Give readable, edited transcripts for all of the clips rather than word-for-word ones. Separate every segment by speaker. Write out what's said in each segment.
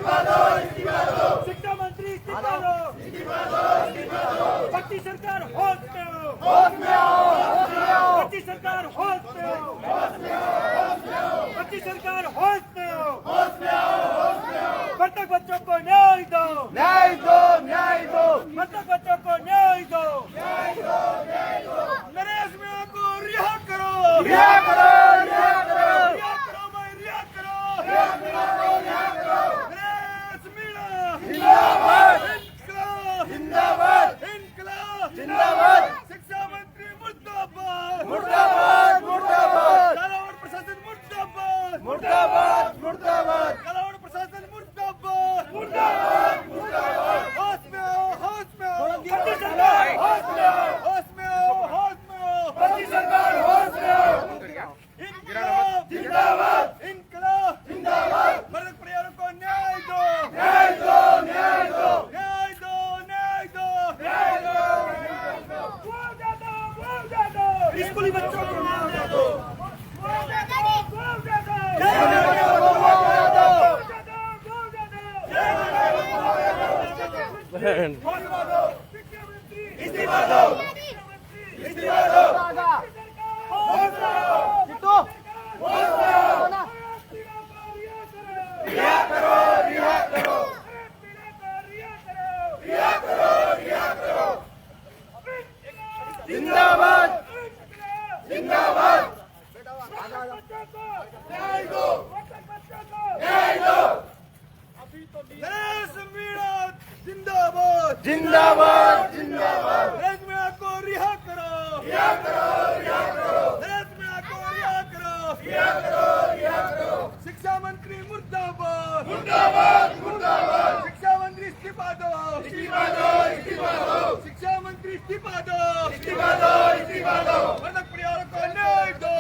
Speaker 1: शिक्षा मंत्री इस्तीफा दो। भक्ति सरकार होश में हो। भक्ति सरकार होश में हो। भक्ति सरकार होश में हो। मृतक बच्चों को न्याय दो। मृतक बच्चों को न्याय दो। नरेश मीणा को रिहा करो। रिहा करो भाई, रिहा करो। नरेश मीणा जिंदाबाद। इंकलाब। शिक्षा मंत्री मुर्दाबाद। झालावाड़ प्रशासन मुर्दाबाद। झालावाड़ प्रशासन मुर्दाबाद। होश में हो। भक्ति सरकार होश में हो। भक्ति सरकार होश में हो। इंकलाब जिंदाबाद। मृतक परिवारों को न्याय दो। स्कूली बच्चों को न्याय दो। इस्तीफा दो। रिहा करो। जिंदाबाद। नरेश मीणा जिंदाबाद। नरेश मीणा को रिहा करो। नरेश मीणा को रिहा करो। शिक्षा मंत्री मुर्दाबाद। शिक्षा मंत्री इस्तीफा दो। शिक्षा मंत्री इस्तीफा दो। मृतक परिवारों को न्याय दो।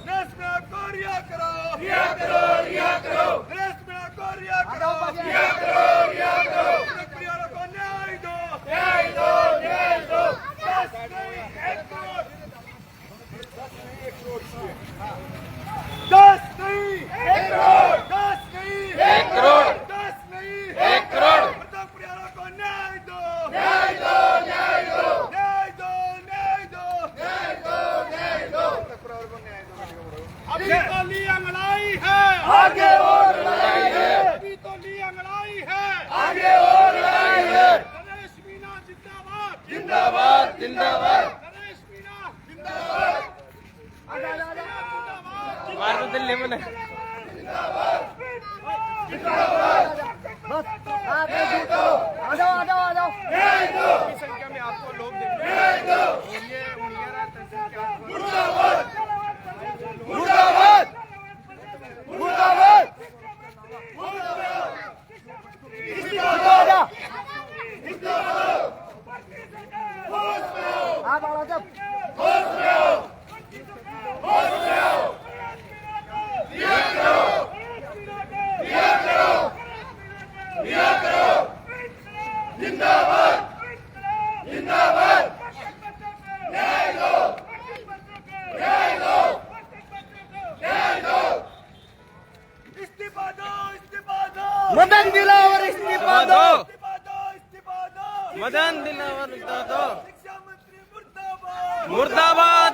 Speaker 1: नरेश मीणा को रिहा करो। नरेश मीणा को रिहा करो। मृतक परिवारों को न्याय दो। 10 नहीं 1 करोड़। मृतक परिवारों को न्याय दो। अभी तो लिया लड़ाई है, आगे और लड़ाई है। अभी तो लिया लड़ाई है, आगे और लड़ाई है। नरेश मीणा जिंदाबाद। नरेश मीणा जिंदाबाद।
Speaker 2: मार तो दिल्ली में
Speaker 3: बस आप आ जाओ
Speaker 2: की संख्या में आपको लोग देख रहे हैं।
Speaker 3: मदन दिलावर इस्तीफा दो।
Speaker 1: शिक्षा मंत्री मुर्दाबाद।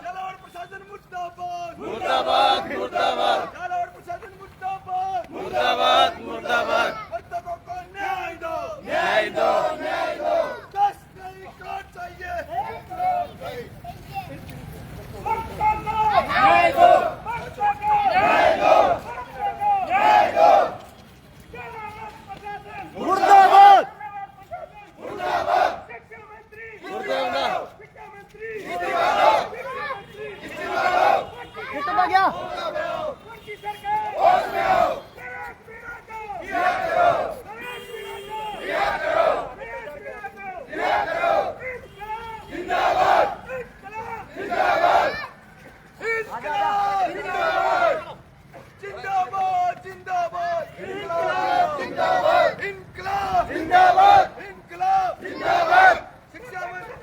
Speaker 1: झालावाड़ प्रशासन मुर्दाबाद। झालावाड़ प्रशासन मुर्दाबाद। मृतकों को न्याय दो। 10 नहीं करोड़ चाहिए।
Speaker 3: मुर्दाबाद। कितना गया?
Speaker 1: इंकलाब। शिक्षा मंत्री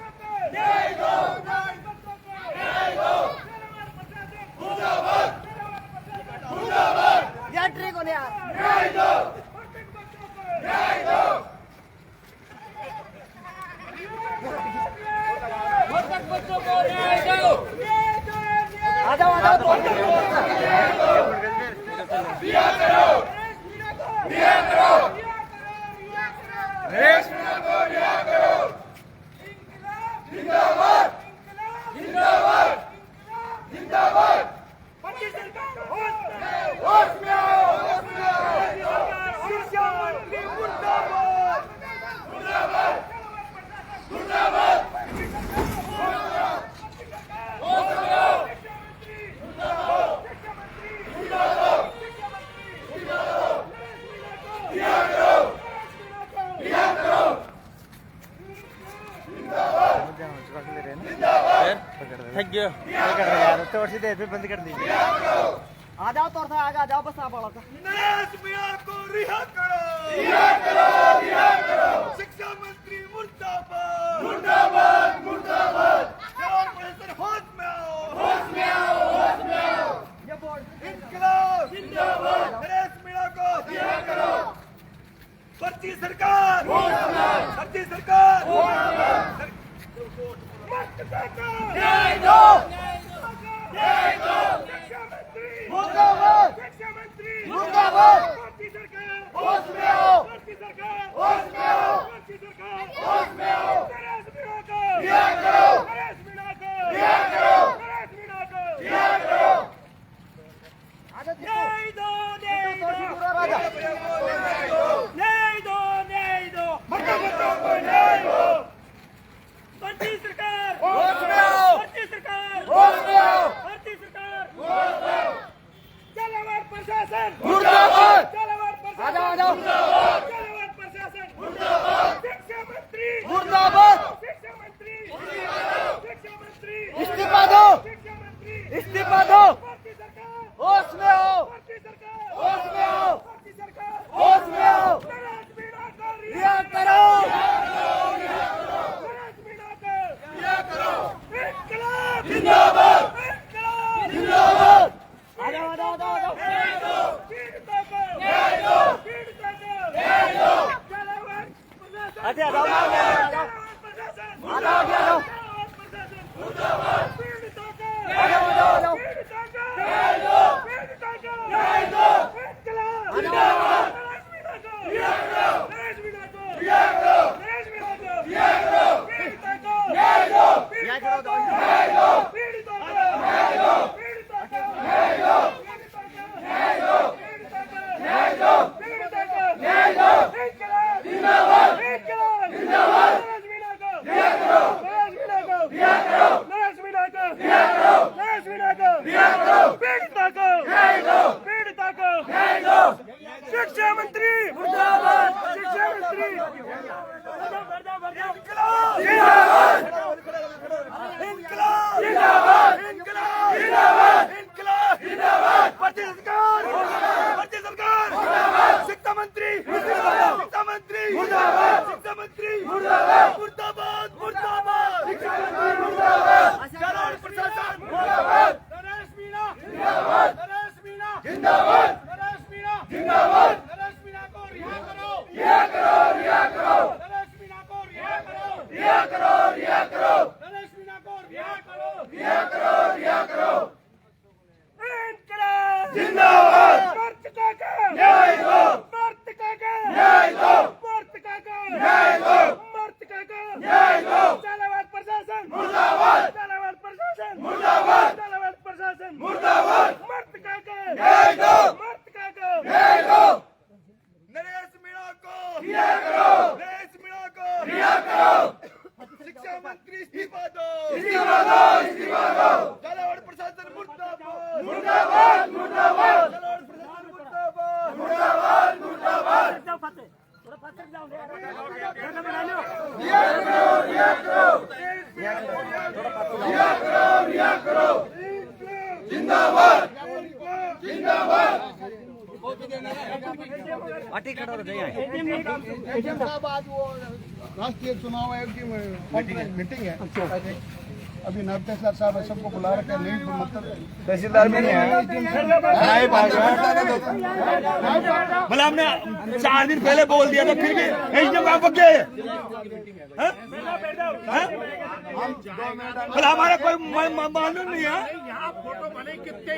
Speaker 3: जाओ आ जाओ
Speaker 2: थक गयो
Speaker 3: यार तो और सीधे बंद कर दी आ जाओ तो आ जाओ बस आप वाला
Speaker 1: नरेश मीणा को रिहा करो, रिहा करो, रिहा करो। शिक्षा मंत्री मुर्दाबाद, मुर्दाबाद, मुर्दाबाद। जवाहर प्रोफेसर होश में आओ, होश में आओ, होश में आओ।
Speaker 3: ये बोर्ड
Speaker 1: इंकलाब जिंदाबाद। नरेश मीणा को रिहा करो। भर्ती सरकार, भर्ती सरकार, मत काटो, न्याय दो, न्याय दो। शिक्षा मंत्री
Speaker 3: मुर्दाबाद,
Speaker 1: शिक्षा मंत्री
Speaker 3: मुर्दाबाद।
Speaker 1: भर्ती सरकार,
Speaker 3: होश में आओ,
Speaker 1: भर्ती सरकार,
Speaker 3: होश में आओ,
Speaker 1: भर्ती सरकार,
Speaker 3: होश में आओ।
Speaker 1: नरेश मीणा को
Speaker 3: रिहा करो,
Speaker 1: नरेश मीणा को
Speaker 3: रिहा करो,
Speaker 1: नरेश मीणा को
Speaker 3: रिहा करो। आ जाओ
Speaker 1: न्याय दो, न्याय दो,
Speaker 3: राजा
Speaker 1: न्याय दो, न्याय दो। मतों को न्याय दो। भर्ती सरकार,
Speaker 3: होश में आओ,
Speaker 1: भर्ती सरकार,
Speaker 3: होश में आओ।
Speaker 1: भर्ती सरकार, होश में आओ। जलावर प्रशासन
Speaker 3: मुर्दाबाद।
Speaker 1: जलावर
Speaker 3: आ जाओ आ
Speaker 1: प्रशासन
Speaker 3: जाओ
Speaker 1: जलावर प्रशासन मुर्दाबाद। शिक्षा मंत्री
Speaker 3: मुर्दाबाद।
Speaker 1: शिक्षा मंत्री शिक्षा मंत्री
Speaker 3: इस्तीफा दो,
Speaker 1: शिक्षा मंत्री
Speaker 3: इस्तीफा दो।
Speaker 1: भर्ती सरकार,
Speaker 3: होश में आओ,
Speaker 1: भर्ती सरकार,
Speaker 3: होश में आओ,
Speaker 1: भर्ती सरकार,
Speaker 3: होश में आओ।
Speaker 1: नरेश मीणा को
Speaker 3: रिहा करो,
Speaker 1: नरेश मीणा को इंकलाब
Speaker 3: जिंदाबाद,
Speaker 1: इंकलाब
Speaker 3: जिंदाबाद। आ जाओ आ जाओ आ जाओ
Speaker 1: न्याय दो, पीड़ितों को
Speaker 3: न्याय दो,
Speaker 1: पीड़ितों को
Speaker 3: न्याय दो।
Speaker 1: जलावर प्रशासन
Speaker 3: आ जाओ आ जाओ
Speaker 1: जलावर प्रशासन
Speaker 3: आ जाओ आ जाओ
Speaker 1: जलावर प्रशासन मुर्दाबाद। पीड़ितों को
Speaker 3: आ जाओ आ जाओ आ जाओ।
Speaker 1: पीड़ितों को
Speaker 3: न्याय दो,
Speaker 1: पीड़ितों को
Speaker 3: न्याय दो।
Speaker 1: इंकलाब
Speaker 3: जिंदाबाद।
Speaker 1: नरेश मीणा को
Speaker 3: रिहा करो,
Speaker 1: नरेश मीणा को
Speaker 3: रिहा करो,
Speaker 1: नरेश मीणा को
Speaker 3: रिहा करो।
Speaker 1: पीड़ितों को
Speaker 3: न्याय दो,
Speaker 1: पीड़ितों को
Speaker 3: न्याय दो,
Speaker 1: पीड़ितों को
Speaker 3: न्याय दो,
Speaker 1: पीड़ितों को
Speaker 3: न्याय दो,
Speaker 1: पीड़ितों को
Speaker 3: न्याय दो,
Speaker 1: पीड़ितों को
Speaker 3: न्याय दो,
Speaker 1: पीड़ितों को
Speaker 3: न्याय दो।
Speaker 1: इंकलाब
Speaker 3: जिंदाबाद,
Speaker 1: इंकलाब
Speaker 3: जिंदाबाद।
Speaker 1: नरेश मीणा को
Speaker 3: रिहा करो,
Speaker 1: नरेश मीणा को
Speaker 3: रिहा करो,
Speaker 1: नरेश मीणा को
Speaker 3: रिहा करो,
Speaker 1: नरेश मीणा को
Speaker 3: रिहा करो।
Speaker 1: पीड़ितों को
Speaker 3: न्याय दो,
Speaker 1: पीड़ितों को
Speaker 3: न्याय दो।
Speaker 1: शिक्षा मंत्री
Speaker 3: मुर्दाबाद,
Speaker 1: शिक्षा मंत्री
Speaker 3: जिंदाबाद,
Speaker 1: इंकलाब
Speaker 3: जिंदाबाद,
Speaker 1: इंकलाब
Speaker 3: जिंदाबाद,
Speaker 1: इंकलाब
Speaker 3: जिंदाबाद।
Speaker 1: भर्ती सरकार भर्ती सरकार शिक्षा मंत्री शिक्षा मंत्री
Speaker 3: मुर्दाबाद,
Speaker 1: शिक्षा मंत्री
Speaker 3: मुर्दाबाद,
Speaker 1: मुर्दाबाद मुर्दाबाद
Speaker 3: शिक्षा मंत्री मुर्दाबाद,
Speaker 1: जलावर प्रशासन
Speaker 3: मुर्दाबाद,
Speaker 1: नरेश मीणा
Speaker 3: जिंदाबाद,
Speaker 1: नरेश मीणा
Speaker 3: जिंदाबाद,
Speaker 1: नरेश मीणा
Speaker 3: जिंदाबाद।
Speaker 1: नरेश मीणा को रिहा करो
Speaker 3: रिहा करो, रिहा करो,
Speaker 1: नरेश मीणा को रिहा करो
Speaker 3: रिहा करो, रिहा करो,
Speaker 1: नरेश मीणा को रिहा करो
Speaker 3: रिहा करो, रिहा करो।
Speaker 1: इंकलाब
Speaker 3: जिंदाबाद,
Speaker 1: मर्तिका का
Speaker 3: न्याय दो,
Speaker 1: मर्तिका का
Speaker 3: न्याय दो,
Speaker 1: मर्तिका का
Speaker 3: न्याय दो,
Speaker 1: मर्तिका का
Speaker 3: न्याय दो।
Speaker 1: जलावर प्रशासन
Speaker 3: मुर्दाबाद,
Speaker 1: जलावर प्रशासन
Speaker 3: मुर्दाबाद,
Speaker 1: जलावर प्रशासन
Speaker 3: मुर्दाबाद।
Speaker 1: मर्तिका का
Speaker 3: न्याय दो,
Speaker 1: मर्तिका का
Speaker 3: न्याय दो।
Speaker 1: नरेश मीणा को
Speaker 3: रिहा करो,
Speaker 1: नरेश मीणा को
Speaker 3: रिहा करो,
Speaker 1: शिक्षा मंत्री इस्तीफा दो
Speaker 3: इस्तीफा दो, इस्तीफा दो।
Speaker 1: जलावर प्रशासन मुर्दाबाद
Speaker 3: मुर्दाबाद, मुर्दाबाद,
Speaker 1: जलावर प्रशासन मुर्दाबाद
Speaker 3: मुर्दाबाद, मुर्दाबाद। रिहा करो, रिहा करो, रिहा करो, रिहा करो। जिंदाबाद, जिंदाबाद।
Speaker 1: साहब आज वो राष्ट्रीय चुनाव आयोग की मीटिंग है
Speaker 4: अभी नायब तहसीलदार साहब है, सबको बुला रखे हैं, नहीं मतलब
Speaker 1: तहसीलदार में नहीं है भला हमने 4 दिन पहले बोल दिया था, फिर भी एकदम आप गए भला हमारा कोई मालूम नहीं है।
Speaker 4: फोटो भले कितने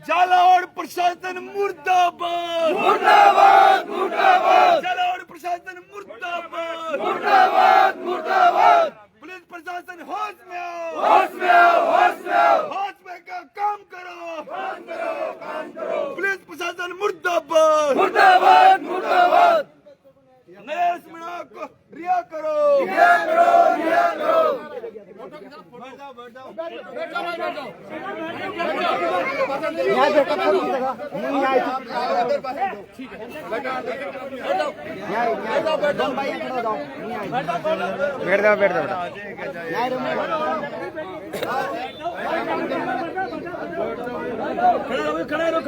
Speaker 1: जालौर प्रशासन मुर्दाबाद मुर्दाबाद मुर्दाबाद, जालौर प्रशासन मुर्दाबाद मुर्दाबाद मुर्दाबाद, पुलिस प्रशासन होश में आओ होश में आओ होश में आओ, होश में का काम करो पुलिस प्रशासन मुर्दाबाद मुर्दाबाद मुर्दाबाद, नरेश मीणा को रिहा करो रिहा करो रिहा करो।
Speaker 3: यहाँ बैठो, सब की जगह नहीं आए तुम भाई खड़ा हो जाओ, नहीं आए बैठ जाओ बैठ जाओ यहाँ रूम में
Speaker 1: खड़े रहो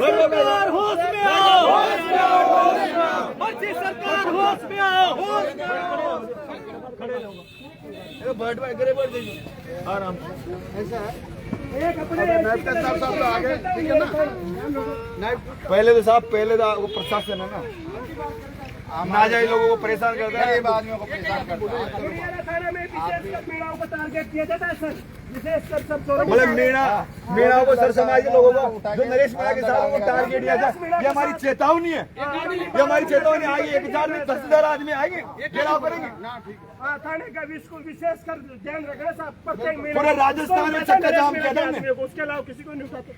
Speaker 1: सरकार होश में आओ सरकार होश में आओ खड़े रहो बैठ दीजिए आराम से।
Speaker 3: ऐसा है
Speaker 4: नायब तहसीलदार साहब तो आगे, ठीक है ना?
Speaker 1: पहले तो साहब पहले तो वो प्रशासन है ना, ना जाए लोगों को परेशान करता है,
Speaker 4: गरीब आदमियों को परेशान करता है।
Speaker 1: मतलब मीणा को सर समाज के लोगों को जो नरेश मीणा के साथ को टारगेट दिया था, ये हमारी चेतावनी है, ये हमारी चेतावनी आएगी। 1000 में 10,000 आदमी आएंगे, घेराव करेंगे।
Speaker 5: थाने का विशेष कर ध्यान रखना साहब, प्रत्येक
Speaker 1: पूरे राजस्थान में चक्का जाम किया था हमने।
Speaker 5: उसके अलावा किसी को नहीं उठाते।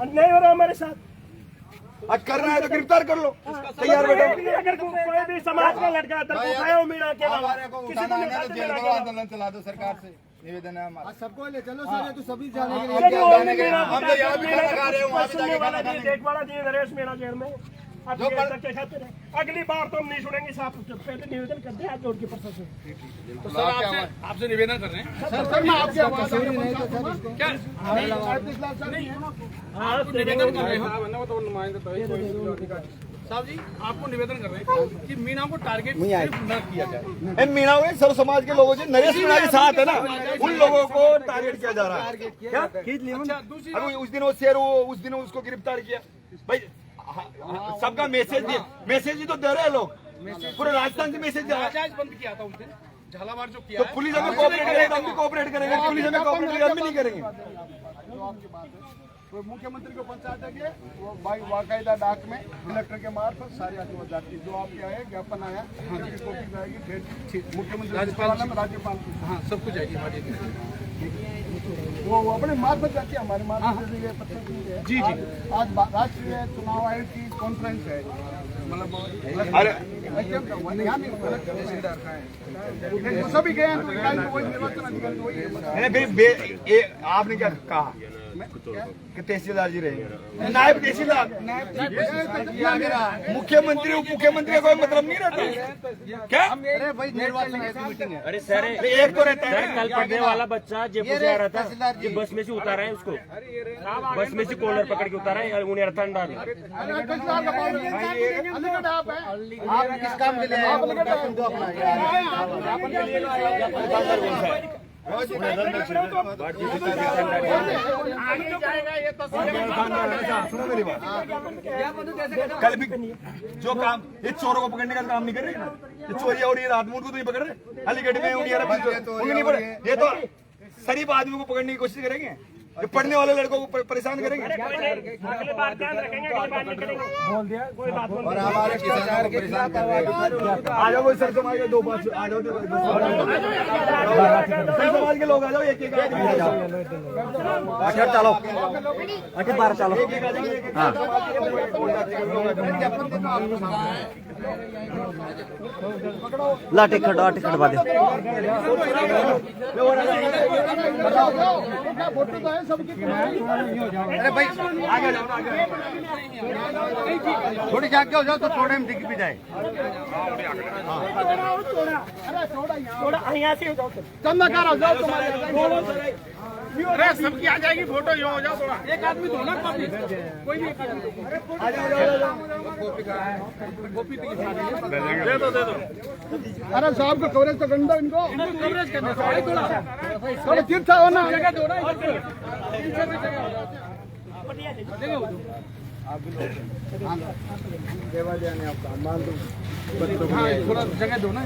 Speaker 5: नहीं हो रहा हमारे साथ,
Speaker 1: आज करना है तो गिरफ्तार कर लो, तैयार बैठो।
Speaker 5: अगर कोई भी समाज का लड़का उठाया मीणा के अलावा
Speaker 4: हमारे को उठाना है तो जेल का आंदोलन चला दो, सरकार से निवेदन है हमारा। सबको ले चलो सर, ये तो सभी जाने के लिए
Speaker 5: हम तो यहाँ भी लगा रहे हो, वहाँ भी जाके देखवाड़ा दिए नरेश मीणा जेल में। अब ये धक्के खाते रहे, अगली बार तो हम नहीं सुनेंगे साहब, पहले निवेदन करते हैं हाथ जोड़ के प्रशासन।
Speaker 4: तो सर आपसे निवेदन कर रहे हैं सर, मैं आपकी आवाज नहीं तो सर क्या
Speaker 5: आप निवेदन कर रहे हो
Speaker 4: साहब जी, आपको निवेदन कर रहे हैं कि मीणा को टारगेट न किया जाए।
Speaker 1: मीणा हुए सर्व समाज के लोगों से नरेश मीणा के साथ है ना, उन लोगों को टारगेट किया जा रहा है। क्या अभी उस दिन वो शेर उस दिन उसको गिरफ्तार किया भाई, सबका मैसेज ही तो दे रहे हैं लोग, पूरे राजस्थान से मैसेज दे रहा है।
Speaker 4: बंद किया था उस दिन झालावाड़ जो किया
Speaker 1: तो पुलिस हमें कोऑपरेट करेगी, हम भी कोऑपरेट करेंगे, पुलिस हमें कोऑपरेट करेगी, हम भी नहीं करेंगे।
Speaker 4: जो आपकी बात है तो मुख्यमंत्री को पंचायत है कि वो भाई बाकायदा डाक में कलेक्टर के मार्फत सारी आदिवासी जाति जो आपके आए ज्ञापन आया उसकी कॉपी जाएगी, मुख्यमंत्री राज्यपाल की, हाँ सब कुछ जाएगी हमारी, वो अपने मार्फत जाती है, हमारे मार्फत जी जी। आज राष्ट्रीय चुनाव आयोग की कॉन्फ्रेंस है, मतलब
Speaker 1: अरे
Speaker 4: सभी गए हैं तो वही निर्वाचन अधिकारी वही है।
Speaker 1: आपने क्या कहा कि तहसीलदार जी रहेंगे, नायब तहसीलदार मुख्यमंत्री उप मुख्यमंत्री का कोई मतलब नहीं रहता क्या?
Speaker 4: अरे भाई निर्वाचन मीटिंग है।
Speaker 2: अरे सर
Speaker 1: एक तो रहता है
Speaker 2: कल पढ़ने वाला बच्चा जयपुर से आ रहा था, ये बस में से उतारा है उसको, बस में से कॉलर पकड़ के उतारा है, उन्हें अर्थान डाल।
Speaker 3: आप किस काम के लिए आए हो? ज्ञापन दो अपना।
Speaker 1: सुनो मेरी बात, कल भी जो काम ये चोरों को पकड़ने का काम नहीं कर रहे ना, ये चोरी और ये रात मूड को तो नहीं पकड़ रहे, अलीगढ़ में नहीं पड़े, ये तो शरीफ आदमी को पकड़ने की कोशिश करेंगे, ये पढ़ने वाले लड़कों को परेशान करेंगे।
Speaker 5: अगली बार ध्यान रखेंगे, अगली बार नहीं करेंगे। बोल दिया कोई बात नहीं।
Speaker 4: और हमारे किसानों को परेशान कर रहे हैं।
Speaker 1: आ जाओ कोई सर समाज के 2 5 आ जाओ, सर समाज के लोग आ जाओ, एक एक आदमी आ जाओ,
Speaker 3: अच्छा चलो, अच्छा 12 चलो। हाँ ला टिकट दो।
Speaker 4: है सबकी।
Speaker 3: अरे भाई आगे जाओ, थोड़ी जाके हो जाओ तो थोड़े में दिख भी जाए।
Speaker 4: अरे छोड़ा यहाँ,
Speaker 5: थोड़ा यहाँ से हो जाओ।
Speaker 4: चंदा करो जाओ तुम्हारे।
Speaker 5: अरे सबकी आ जाएगी फोटो, यो हो जाओ थोड़ा। एक आदमी दो ना कॉपी, कोई भी एक आदमी दे दो।
Speaker 4: अरे साहब को कवरेज तो गंदा इनको
Speaker 5: कवरेज करने
Speaker 4: थोड़ा चिप्स हो ना।
Speaker 5: जगह दो ना।
Speaker 4: आपका मान दो, थोड़ा जगह दो ना।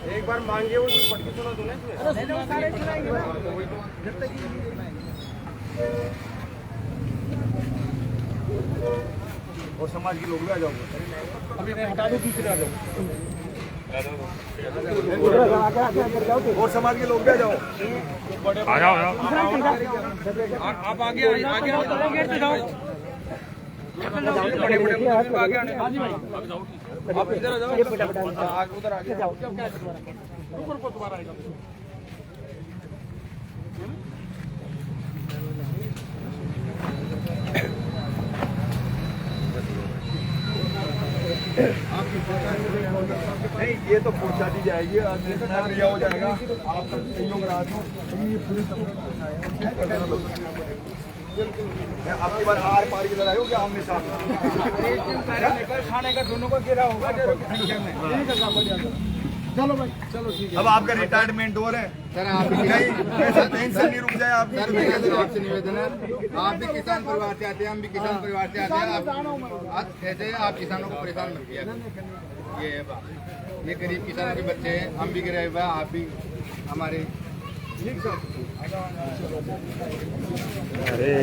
Speaker 5: एक बार मांगे वो पटकी सुना दो
Speaker 1: और समाज के लोग भी आ जाओ,
Speaker 5: अभी हटा दो, दूसरे आ जाओ।
Speaker 1: और समाज के लोग भी आ जाओ।
Speaker 2: आ जाओ
Speaker 5: आप आगे आओ, तो गेट पे जाओ। बड़े बड़े आगे आने, आप इधर आ जाओ, आगे उधर आगे जाओ। ऊपर को दोबारा आएगा।
Speaker 1: नहीं, ये तो पहुंचा दी जाएगी, दिया हो जाएगा। आप सहयोग रहा था, ये पूरी आपकी बार आर पार की लड़ाई हो क्या आमने सामने?
Speaker 5: खाने का दोनों को घेरा होगा।
Speaker 4: चलो भाई, चलो ठीक है।
Speaker 1: अब आपका रिटायरमेंट हो रहा है
Speaker 3: सर आप भी
Speaker 1: टेंशन नहीं रुक जाए आपकी।
Speaker 3: सर मेरा तो आपसे निवेदन है, आप भी किसान परिवार से आते हैं, हम भी किसान परिवार से आते हैं। आप ऐसे आप किसानों को परेशान मत किया। ये है बात, ये गरीब किसानों के बच्चे हैं, हम भी गरीब हैं, आप भी हमारे।
Speaker 2: अरे